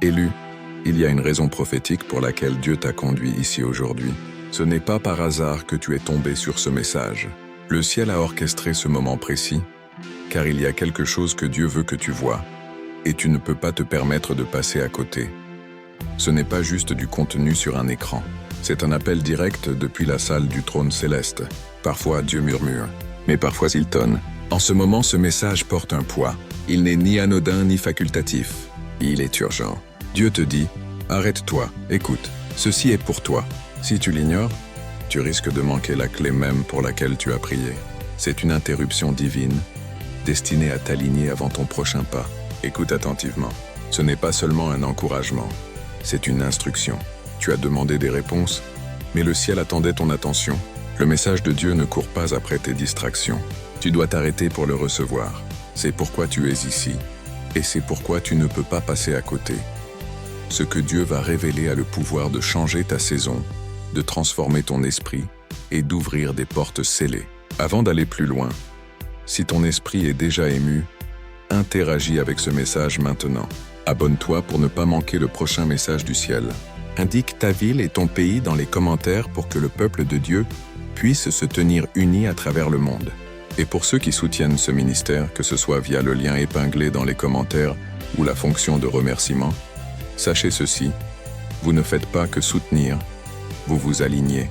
Élu, il y a une raison prophétique pour laquelle Dieu t'a conduit ici aujourd'hui. Ce n'est pas par hasard que tu es tombé sur ce message. Le ciel a orchestré ce moment précis, car il y a quelque chose que Dieu veut que tu vois, et tu ne peux pas te permettre de passer à côté. Ce n'est pas juste du contenu sur un écran. C'est un appel direct depuis la salle du trône céleste. Parfois Dieu murmure, mais parfois il tonne. En ce moment, ce message porte un poids. Il n'est ni anodin ni facultatif. Il est urgent. Dieu te dit, arrête-toi, écoute, ceci est pour toi. Si tu l'ignores, tu risques de manquer la clé même pour laquelle tu as prié. C'est une interruption divine, destinée à t'aligner avant ton prochain pas. Écoute attentivement. Ce n'est pas seulement un encouragement, c'est une instruction. Tu as demandé des réponses, mais le ciel attendait ton attention. Le message de Dieu ne court pas après tes distractions. Tu dois t'arrêter pour le recevoir. C'est pourquoi tu es ici, et c'est pourquoi tu ne peux pas passer à côté. Ce que Dieu va révéler a le pouvoir de changer ta saison, de transformer ton esprit et d'ouvrir des portes scellées. Avant d'aller plus loin, si ton esprit est déjà ému, interagis avec ce message maintenant. Abonne-toi pour ne pas manquer le prochain message du ciel. Indique ta ville et ton pays dans les commentaires pour que le peuple de Dieu puisse se tenir uni à travers le monde. Et pour ceux qui soutiennent ce ministère, que ce soit via le lien épinglé dans les commentaires ou la fonction de remerciement, sachez ceci, vous ne faites pas que soutenir, vous vous alignez.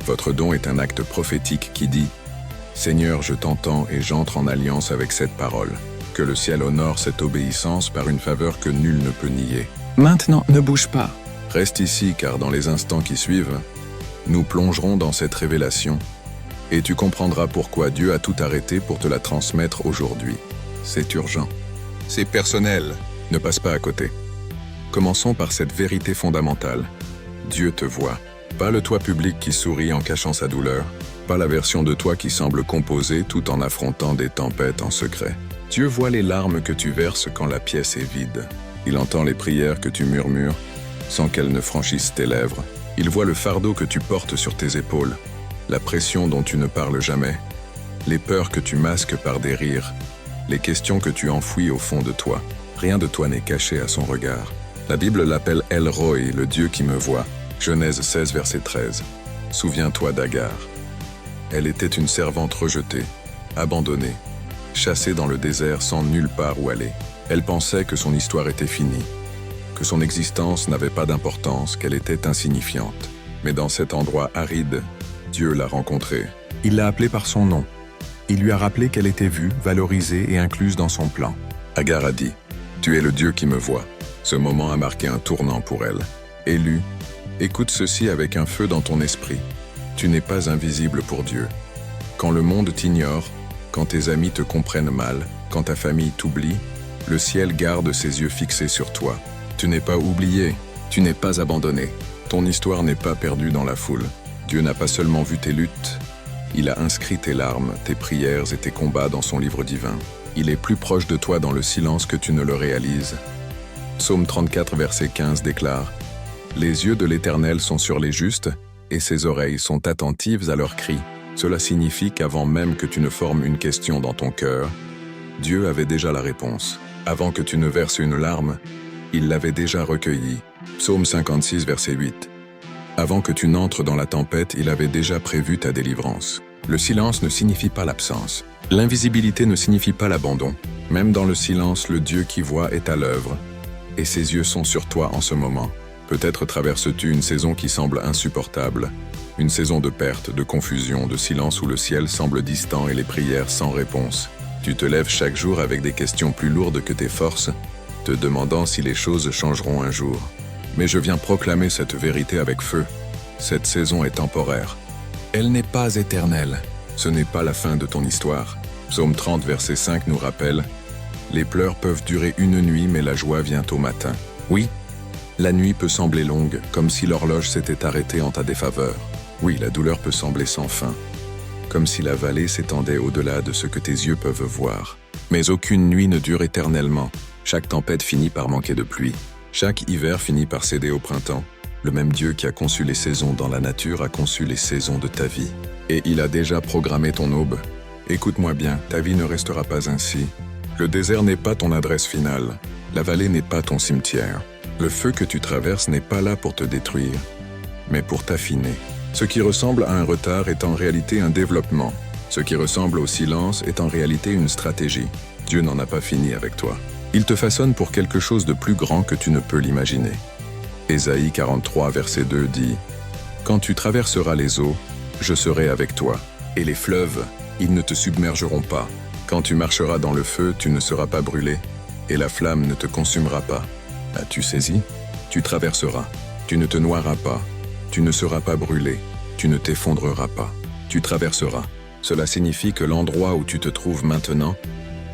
Votre don est un acte prophétique qui dit « Seigneur, je t'entends et j'entre en alliance avec cette parole. Que le ciel honore cette obéissance par une faveur que nul ne peut nier. » Maintenant, ne bouge pas. Reste ici car dans les instants qui suivent, nous plongerons dans cette révélation et tu comprendras pourquoi Dieu a tout arrêté pour te la transmettre aujourd'hui. C'est urgent. C'est personnel. Ne passe pas à côté. Commençons par cette vérité fondamentale. Dieu te voit. Pas le toi public qui sourit en cachant sa douleur. Pas la version de toi qui semble composée tout en affrontant des tempêtes en secret. Dieu voit les larmes que tu verses quand la pièce est vide. Il entend les prières que tu murmures sans qu'elles ne franchissent tes lèvres. Il voit le fardeau que tu portes sur tes épaules, la pression dont tu ne parles jamais, les peurs que tu masques par des rires, les questions que tu enfouis au fond de toi. Rien de toi n'est caché à son regard. La Bible l'appelle El Roi, le Dieu qui me voit. Genèse 16, verset 13. Souviens-toi d'Agar. Elle était une servante rejetée, abandonnée, chassée dans le désert sans nulle part où aller. Elle pensait que son histoire était finie, que son existence n'avait pas d'importance, qu'elle était insignifiante. Mais dans cet endroit aride, Dieu l'a rencontrée. Il l'a appelée par son nom. Il lui a rappelé qu'elle était vue, valorisée et incluse dans son plan. Agar a dit, « Tu es le Dieu qui me voit. » Ce moment a marqué un tournant pour elle. Élu, écoute ceci avec un feu dans ton esprit. Tu n'es pas invisible pour Dieu. Quand le monde t'ignore, quand tes amis te comprennent mal, quand ta famille t'oublie, le ciel garde ses yeux fixés sur toi. Tu n'es pas oublié, tu n'es pas abandonné. Ton histoire n'est pas perdue dans la foule. Dieu n'a pas seulement vu tes luttes, il a inscrit tes larmes, tes prières et tes combats dans son livre divin. Il est plus proche de toi dans le silence que tu ne le réalises. Psaume 34, verset 15 déclare « Les yeux de l'Éternel sont sur les justes, et ses oreilles sont attentives à leurs cris. » Cela signifie qu'avant même que tu ne formes une question dans ton cœur, Dieu avait déjà la réponse. Avant que tu ne verses une larme, il l'avait déjà recueillie. Psaume 56, verset 8. Avant que tu n'entres dans la tempête, il avait déjà prévu ta délivrance. Le silence ne signifie pas l'absence. L'invisibilité ne signifie pas l'abandon. Même dans le silence, le Dieu qui voit est à l'œuvre, et ses yeux sont sur toi en ce moment. Peut-être traverses-tu une saison qui semble insupportable, une saison de perte, de confusion, de silence où le ciel semble distant et les prières sans réponse. Tu te lèves chaque jour avec des questions plus lourdes que tes forces, te demandant si les choses changeront un jour. Mais je viens proclamer cette vérité avec feu. Cette saison est temporaire. Elle n'est pas éternelle. Ce n'est pas la fin de ton histoire. Psaume 30, verset 5 nous rappelle « Les pleurs peuvent durer une nuit, mais la joie vient au matin. » Oui, la nuit peut sembler longue, comme si l'horloge s'était arrêtée en ta défaveur. Oui, la douleur peut sembler sans fin, comme si la vallée s'étendait au-delà de ce que tes yeux peuvent voir. Mais aucune nuit ne dure éternellement. Chaque tempête finit par manquer de pluie. Chaque hiver finit par céder au printemps. Le même Dieu qui a conçu les saisons dans la nature a conçu les saisons de ta vie. Et il a déjà programmé ton aube. Écoute-moi bien, ta vie ne restera pas ainsi. Le désert n'est pas ton adresse finale. La vallée n'est pas ton cimetière. Le feu que tu traverses n'est pas là pour te détruire, mais pour t'affiner. Ce qui ressemble à un retard est en réalité un développement. Ce qui ressemble au silence est en réalité une stratégie. Dieu n'en a pas fini avec toi. Il te façonne pour quelque chose de plus grand que tu ne peux l'imaginer. Ésaïe 43, verset 2 dit « Quand tu traverseras les eaux, je serai avec toi, et les fleuves, ils ne te submergeront pas. Quand tu marcheras dans le feu, tu ne seras pas brûlé, et la flamme ne te consumera pas. » As-tu saisi? Tu traverseras, tu ne te noieras pas, tu ne seras pas brûlé, tu ne t'effondreras pas. Tu traverseras. Cela signifie que l'endroit où tu te trouves maintenant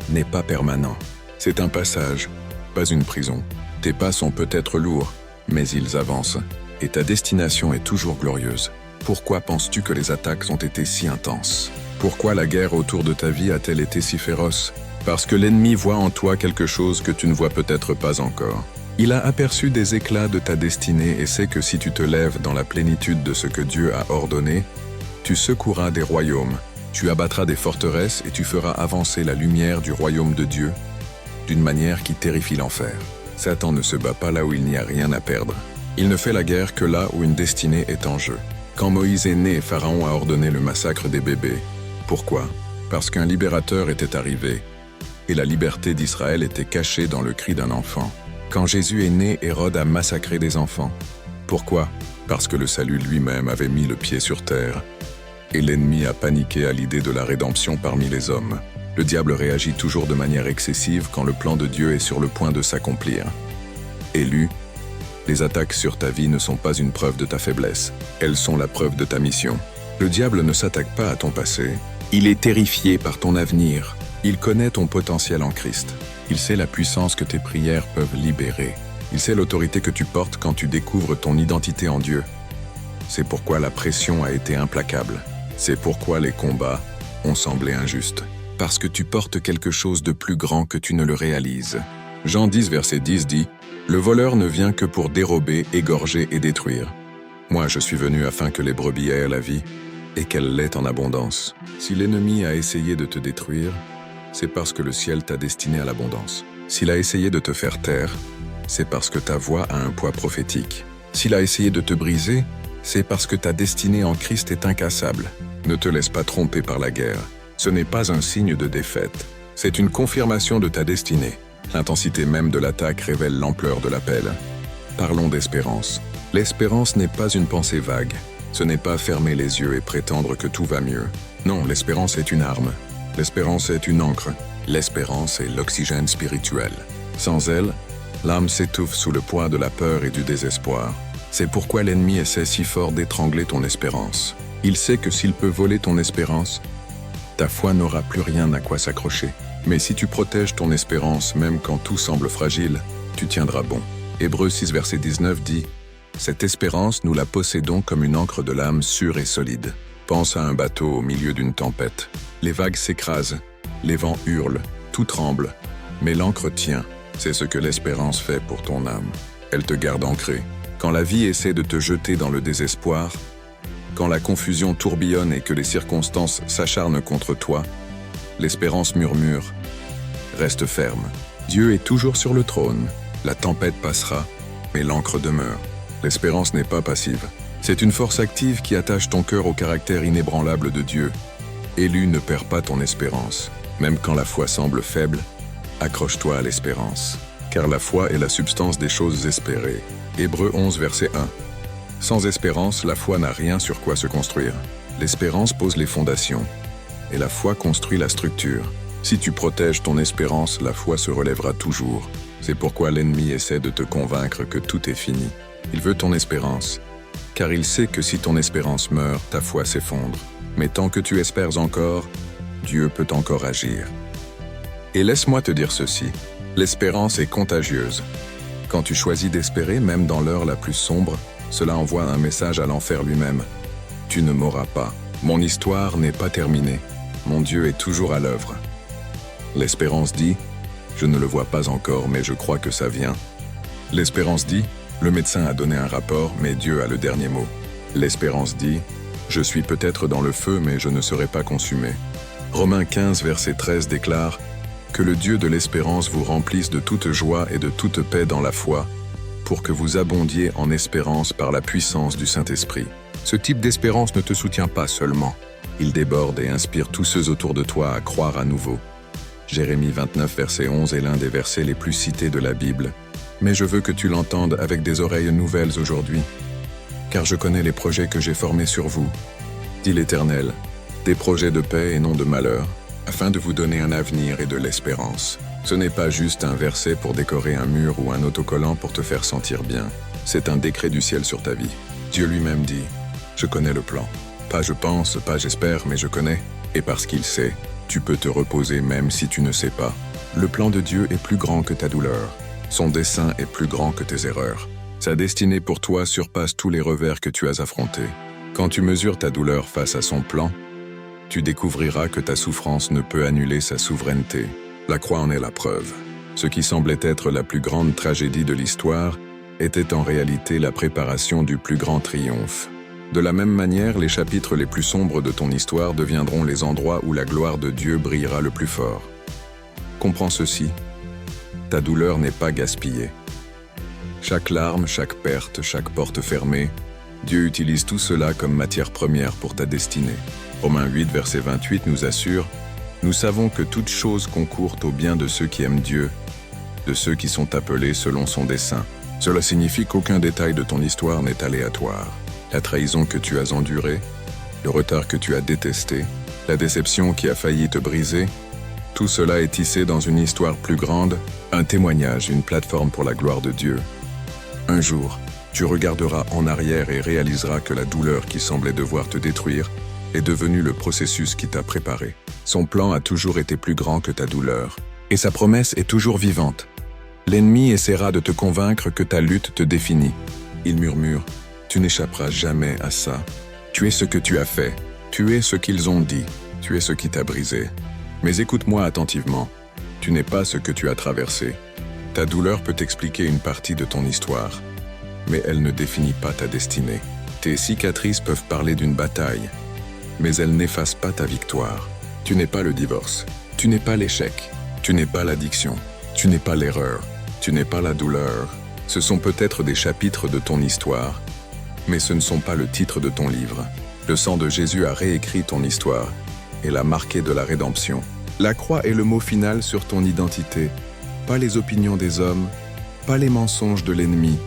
n'est pas permanent. C'est un passage, pas une prison. Tes pas sont peut-être lourds, mais ils avancent, et ta destination est toujours glorieuse. Pourquoi penses-tu que les attaques ont été si intenses? Pourquoi la guerre autour de ta vie a-t-elle été si féroce? Parce que l'ennemi voit en toi quelque chose que tu ne vois peut-être pas encore. Il a aperçu des éclats de ta destinée et sait que si tu te lèves dans la plénitude de ce que Dieu a ordonné, tu secoueras des royaumes, tu abattras des forteresses et tu feras avancer la lumière du royaume de Dieu d'une manière qui terrifie l'enfer. Satan ne se bat pas là où il n'y a rien à perdre. Il ne fait la guerre que là où une destinée est en jeu. Quand Moïse est né, Pharaon a ordonné le massacre des bébés. Pourquoi? Parce qu'un libérateur était arrivé, et la liberté d'Israël était cachée dans le cri d'un enfant. Quand Jésus est né, Hérode a massacré des enfants. Pourquoi? Parce que le salut lui-même avait mis le pied sur terre, et l'ennemi a paniqué à l'idée de la rédemption parmi les hommes. Le diable réagit toujours de manière excessive quand le plan de Dieu est sur le point de s'accomplir. Élu, les attaques sur ta vie ne sont pas une preuve de ta faiblesse, elles sont la preuve de ta mission. Le diable ne s'attaque pas à ton passé, il est terrifié par ton avenir. Il connaît ton potentiel en Christ. Il sait la puissance que tes prières peuvent libérer. Il sait l'autorité que tu portes quand tu découvres ton identité en Dieu. C'est pourquoi la pression a été implacable. C'est pourquoi les combats ont semblé injustes. Parce que tu portes quelque chose de plus grand que tu ne le réalises. Jean 10, verset 10 dit « Le voleur ne vient que pour dérober, égorger et détruire. Moi, je suis venu afin que les brebis aient la vie et qu'elle l'ait en abondance. » Si l'ennemi a essayé de te détruire, c'est parce que le ciel t'a destiné à l'abondance. S'il a essayé de te faire taire, c'est parce que ta voix a un poids prophétique. S'il a essayé de te briser, c'est parce que ta destinée en Christ est incassable. Ne te laisse pas tromper par la guerre. Ce n'est pas un signe de défaite. C'est une confirmation de ta destinée. L'intensité même de l'attaque révèle l'ampleur de l'appel. Parlons d'espérance. L'espérance n'est pas une pensée vague. Ce n'est pas fermer les yeux et prétendre que tout va mieux. Non, l'espérance est une arme. L'espérance est une encre. L'espérance est l'oxygène spirituel. Sans elle, l'âme s'étouffe sous le poids de la peur et du désespoir. C'est pourquoi l'ennemi essaie si fort d'étrangler ton espérance. Il sait que s'il peut voler ton espérance, ta foi n'aura plus rien à quoi s'accrocher. Mais si tu protèges ton espérance, même quand tout semble fragile, tu tiendras bon. Hébreux 6, verset 19 dit « Cette espérance, nous la possédons comme une encre de l'âme sûre et solide. » Pense à un bateau au milieu d'une tempête. Les vagues s'écrasent, les vents hurlent, tout tremble. Mais l'encre tient. C'est ce que l'espérance fait pour ton âme. Elle te garde ancré. Quand la vie essaie de te jeter dans le désespoir, quand la confusion tourbillonne et que les circonstances s'acharnent contre toi, l'espérance murmure « Reste ferme. Dieu est toujours sur le trône. La tempête passera, mais l'encre demeure. » L'espérance n'est pas passive. C'est une force active qui attache ton cœur au caractère inébranlable de Dieu. Élu, ne perds pas ton espérance. Même quand la foi semble faible, accroche-toi à l'espérance. Car la foi est la substance des choses espérées. Hébreux 11, verset 1. Sans espérance, la foi n'a rien sur quoi se construire. L'espérance pose les fondations, et la foi construit la structure. Si tu protèges ton espérance, la foi se relèvera toujours. C'est pourquoi l'ennemi essaie de te convaincre que tout est fini. Il veut ton espérance, car il sait que si ton espérance meurt, ta foi s'effondre. Mais tant que tu espères encore, Dieu peut encore agir. Et laisse-moi te dire ceci, l'espérance est contagieuse. Quand tu choisis d'espérer, même dans l'heure la plus sombre, cela envoie un message à l'enfer lui-même. Tu ne mourras pas. Mon histoire n'est pas terminée. Mon Dieu est toujours à l'œuvre. L'espérance dit, je ne le vois pas encore, mais je crois que ça vient. L'espérance dit, le médecin a donné un rapport, mais Dieu a le dernier mot. L'espérance dit, je suis peut-être dans le feu, mais je ne serai pas consumé. Romains 15, verset 13 déclare, Que le Dieu de l'espérance vous remplisse de toute joie et de toute paix dans la foi, pour que vous abondiez en espérance par la puissance du Saint-Esprit. Ce type d'espérance ne te soutient pas seulement. Il déborde et inspire tous ceux autour de toi à croire à nouveau. Jérémie 29, verset 11 est l'un des versets les plus cités de la Bible, mais je veux que tu l'entendes avec des oreilles nouvelles aujourd'hui, car je connais les projets que j'ai formés sur vous, dit l'Éternel, des projets de paix et non de malheur, afin de vous donner un avenir et de l'espérance. Ce n'est pas juste un verset pour décorer un mur ou un autocollant pour te faire sentir bien. C'est un décret du ciel sur ta vie. Dieu lui-même dit, « Je connais le plan. Pas je pense, pas j'espère, mais je connais. Et parce qu'il sait, tu peux te reposer même si tu ne sais pas. Le plan de Dieu est plus grand que ta douleur. Son dessein est plus grand que tes erreurs. Sa destinée pour toi surpasse tous les revers que tu as affrontés. Quand tu mesures ta douleur face à son plan, tu découvriras que ta souffrance ne peut annuler sa souveraineté. La croix en est la preuve. Ce qui semblait être la plus grande tragédie de l'histoire était en réalité la préparation du plus grand triomphe. De la même manière, les chapitres les plus sombres de ton histoire deviendront les endroits où la gloire de Dieu brillera le plus fort. Comprends ceci, ta douleur n'est pas gaspillée. Chaque larme, chaque perte, chaque porte fermée, Dieu utilise tout cela comme matière première pour ta destinée. Romains 8, verset 28 nous assure « Nous savons que toute chose concourt au bien de ceux qui aiment Dieu, de ceux qui sont appelés selon son dessein. » Cela signifie qu'aucun détail de ton histoire n'est aléatoire. La trahison que tu as endurée, le retard que tu as détesté, la déception qui a failli te briser, tout cela est tissé dans une histoire plus grande, un témoignage, une plateforme pour la gloire de Dieu. Un jour, tu regarderas en arrière et réaliseras que la douleur qui semblait devoir te détruire est devenue le processus qui t'a préparé. Son plan a toujours été plus grand que ta douleur, et sa promesse est toujours vivante. L'ennemi essaiera de te convaincre que ta lutte te définit. Il murmure, tu n'échapperas jamais à ça. Tu es ce que tu as fait, tu es ce qu'ils ont dit, tu es ce qui t'a brisé. Mais écoute-moi attentivement, tu n'es pas ce que tu as traversé. Ta douleur peut expliquer une partie de ton histoire, mais elle ne définit pas ta destinée. Tes cicatrices peuvent parler d'une bataille, mais elles n'effacent pas ta victoire. Tu n'es pas le divorce, tu n'es pas l'échec, tu n'es pas l'addiction, tu n'es pas l'erreur, tu n'es pas la douleur. Ce sont peut-être des chapitres de ton histoire, mais ce ne sont pas le titre de ton livre. Le sang de Jésus a réécrit ton histoire et l'a marqué de la rédemption. La croix est le mot final sur ton identité, pas les opinions des hommes, pas les mensonges de l'ennemi,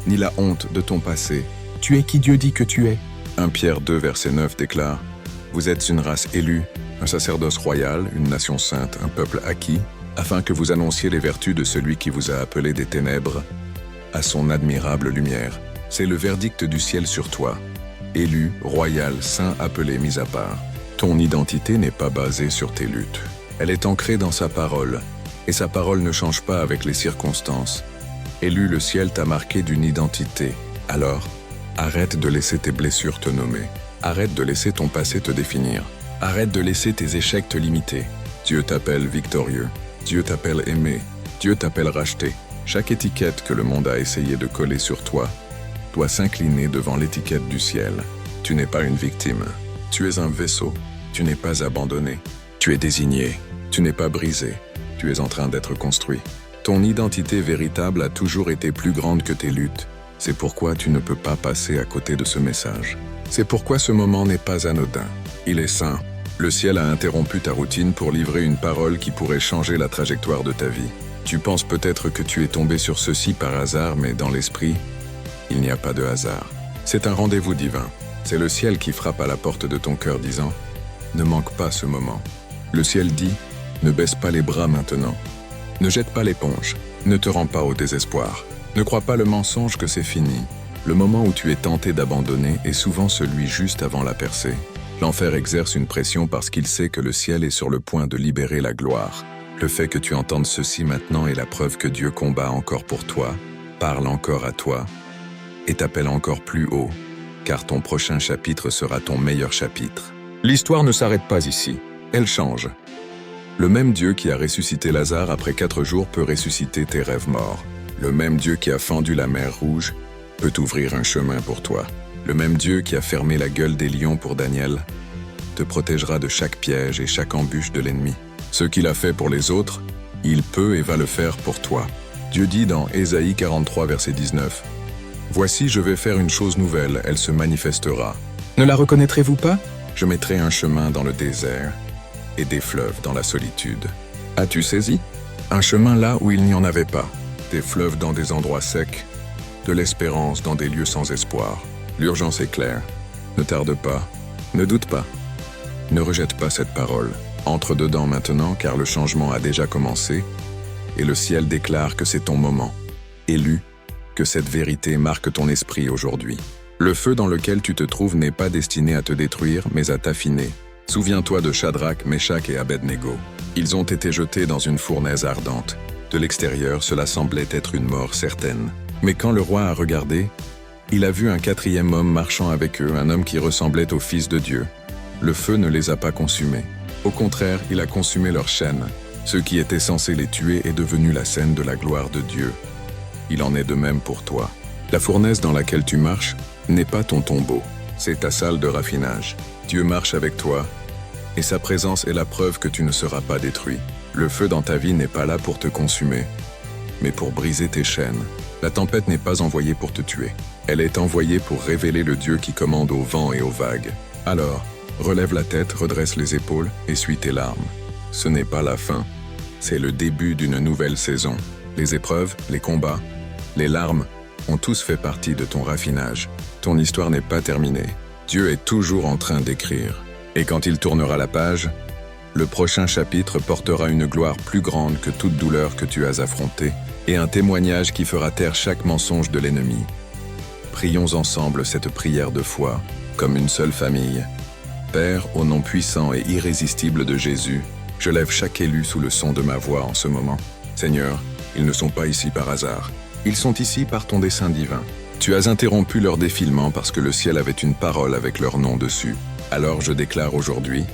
ni la honte de ton passé. Tu es qui Dieu dit que tu es. 1 Pierre 2, verset 9 déclare « Vous êtes une race élue, un sacerdoce royal, une nation sainte, un peuple acquis, afin que vous annonciez les vertus de celui qui vous a appelé des ténèbres à son admirable lumière. » C'est le verdict du ciel sur toi. Élu, royal, saint, appelé, mis à part. Ton identité n'est pas basée sur tes luttes. Elle est ancrée dans sa parole, et sa parole ne change pas avec les circonstances. Élu, le ciel t'a marqué d'une identité. Alors, arrête de laisser tes blessures te nommer. Arrête de laisser ton passé te définir. Arrête de laisser tes échecs te limiter. Dieu t'appelle victorieux. Dieu t'appelle aimé. Dieu t'appelle racheté. Chaque étiquette que le monde a essayé de coller sur toi doit s'incliner devant l'étiquette du ciel. Tu n'es pas une victime. Tu es un vaisseau. Tu n'es pas abandonné. Tu es désigné. Tu n'es pas brisé. Tu es en train d'être construit. Ton identité véritable a toujours été plus grande que tes luttes. C'est pourquoi tu ne peux pas passer à côté de ce message. C'est pourquoi ce moment n'est pas anodin. Il est saint. Le ciel a interrompu ta routine pour livrer une parole qui pourrait changer la trajectoire de ta vie. Tu penses peut-être que tu es tombé sur ceci par hasard, mais dans l'esprit, il n'y a pas de hasard. C'est un rendez-vous divin. C'est le ciel qui frappe à la porte de ton cœur disant « Ne manque pas ce moment ». Le ciel dit « Ne baisse pas les bras maintenant. Ne jette pas l'éponge. Ne te rends pas au désespoir. Ne crois pas le mensonge que c'est fini. Le moment où tu es tenté d'abandonner est souvent celui juste avant la percée. L'enfer exerce une pression parce qu'il sait que le ciel est sur le point de libérer la gloire. Le fait que tu entendes ceci maintenant est la preuve que Dieu combat encore pour toi, parle encore à toi, et t'appelle encore plus haut, car ton prochain chapitre sera ton meilleur chapitre. L'histoire ne s'arrête pas ici, elle change. Le même Dieu qui a ressuscité Lazare après 4 jours peut ressusciter tes rêves morts. Le même Dieu qui a fendu la mer Rouge peut t'ouvrir un chemin pour toi. Le même Dieu qui a fermé la gueule des lions pour Daniel te protégera de chaque piège et chaque embûche de l'ennemi. Ce qu'il a fait pour les autres, il peut et va le faire pour toi. Dieu dit dans Ésaïe 43, verset 19, « Voici, je vais faire une chose nouvelle, elle se manifestera. Ne la reconnaîtrez-vous pas? Je mettrai un chemin dans le désert et des fleuves dans la solitude. » As-tu saisi? Un chemin là où il n'y en avait pas, des fleuves dans des endroits secs, de l'espérance dans des lieux sans espoir. L'urgence est claire. Ne tarde pas, ne doute pas. Ne rejette pas cette parole. Entre dedans maintenant car le changement a déjà commencé et le ciel déclare que c'est ton moment. Élu, que cette vérité marque ton esprit aujourd'hui. Le feu dans lequel tu te trouves n'est pas destiné à te détruire mais à t'affiner. Souviens-toi de Shadrach, Meshach et Abednego. Ils ont été jetés dans une fournaise ardente. De l'extérieur, cela semblait être une mort certaine. Mais quand le roi a regardé, il a vu un quatrième homme marchant avec eux, un homme qui ressemblait au Fils de Dieu. Le feu ne les a pas consumés. Au contraire, il a consumé leur chaîne. Ce qui était censé les tuer est devenu la scène de la gloire de Dieu. Il en est de même pour toi. La fournaise dans laquelle tu marches n'est pas ton tombeau, c'est ta salle de raffinage. Dieu marche avec toi, et sa présence est la preuve que tu ne seras pas détruit. Le feu dans ta vie n'est pas là pour te consumer, mais pour briser tes chaînes. La tempête n'est pas envoyée pour te tuer. Elle est envoyée pour révéler le Dieu qui commande au vent et aux vagues. Alors, relève la tête, redresse les épaules, essuie tes larmes. Ce n'est pas la fin, c'est le début d'une nouvelle saison. Les épreuves, les combats, les larmes ont tous fait partie de ton raffinage. Ton histoire n'est pas terminée. Dieu est toujours en train d'écrire. Et quand il tournera la page, le prochain chapitre portera une gloire plus grande que toute douleur que tu as affrontée et un témoignage qui fera taire chaque mensonge de l'ennemi. Prions ensemble cette prière de foi, comme une seule famille. Père, au nom puissant et irrésistible de Jésus, je lève chaque élu sous le son de ma voix en ce moment. Seigneur, ils ne sont pas ici par hasard. Ils sont ici par ton dessein divin. Tu as interrompu leur défilement parce que le ciel avait une parole avec leur nom dessus. Alors je déclare aujourd'hui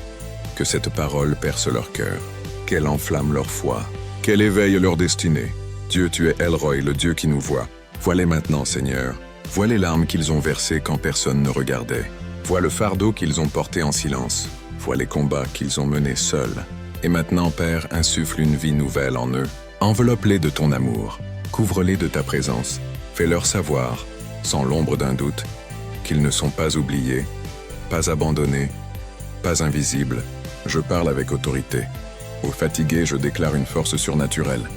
que cette parole perce leur cœur, qu'elle enflamme leur foi, qu'elle éveille leur destinée. Dieu, tu es El Roi, le Dieu qui nous voit. Vois-les maintenant, Seigneur. Vois les larmes qu'ils ont versées quand personne ne regardait. Vois le fardeau qu'ils ont porté en silence. Vois les combats qu'ils ont menés seuls. Et maintenant, Père, insuffle une vie nouvelle en eux. Enveloppe-les de ton amour. Couvre-les de ta présence. Fais-leur savoir, sans l'ombre d'un doute, qu'ils ne sont pas oubliés, pas abandonnés, pas invisibles. Je parle avec autorité. Aux fatigués, je déclare une force surnaturelle.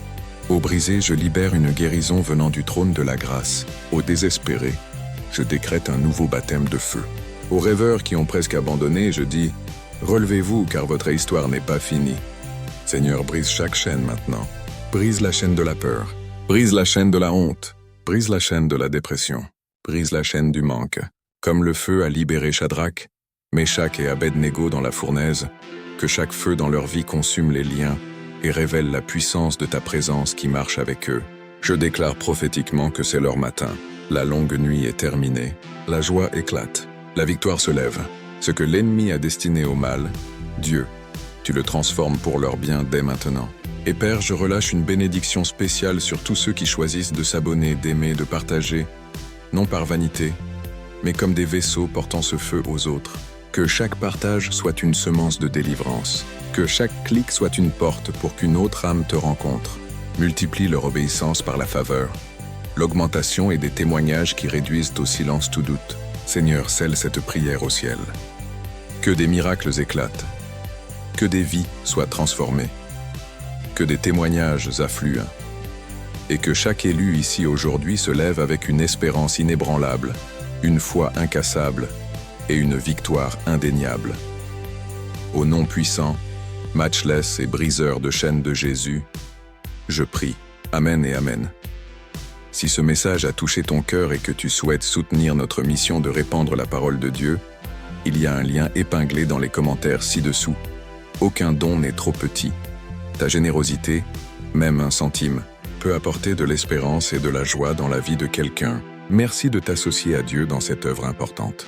Aux brisés, je libère une guérison venant du trône de la grâce. Aux désespérés, je décrète un nouveau baptême de feu. Aux rêveurs qui ont presque abandonné, je dis « Relevez-vous car votre histoire n'est pas finie. » Seigneur, brise chaque chaîne maintenant. Brise la chaîne de la peur. Brise la chaîne de la honte. Brise la chaîne de la dépression. Brise la chaîne du manque. Comme le feu a libéré Shadrach, Meshach et Abednego dans la fournaise, que chaque feu dans leur vie consume les liens et révèle la puissance de ta présence qui marche avec eux. Je déclare prophétiquement que c'est leur matin. La longue nuit est terminée. La joie éclate. La victoire se lève. Ce que l'ennemi a destiné au mal, Dieu, tu le transformes pour leur bien dès maintenant. Et Père, je relâche une bénédiction spéciale sur tous ceux qui choisissent de s'abonner, d'aimer, de partager, non par vanité, mais comme des vaisseaux portant ce feu aux autres. Que chaque partage soit une semence de délivrance. Que chaque clic soit une porte pour qu'une autre âme te rencontre. Multiplie leur obéissance par la faveur, l'augmentation et des témoignages qui réduisent au silence tout doute. Seigneur, scelle cette prière au ciel. Que des miracles éclatent. Que des vies soient transformées. Que des témoignages affluent. Et que chaque élu ici aujourd'hui se lève avec une espérance inébranlable, une foi incassable et une victoire indéniable. Au nom puissant, matchless et briseur de chaînes de Jésus, je prie. Amen et Amen. Si ce message a touché ton cœur et que tu souhaites soutenir notre mission de répandre la parole de Dieu, il y a un lien épinglé dans les commentaires ci-dessous. Aucun don n'est trop petit. Ta générosité, même 1 centime, peut apporter de l'espérance et de la joie dans la vie de quelqu'un. Merci de t'associer à Dieu dans cette œuvre importante.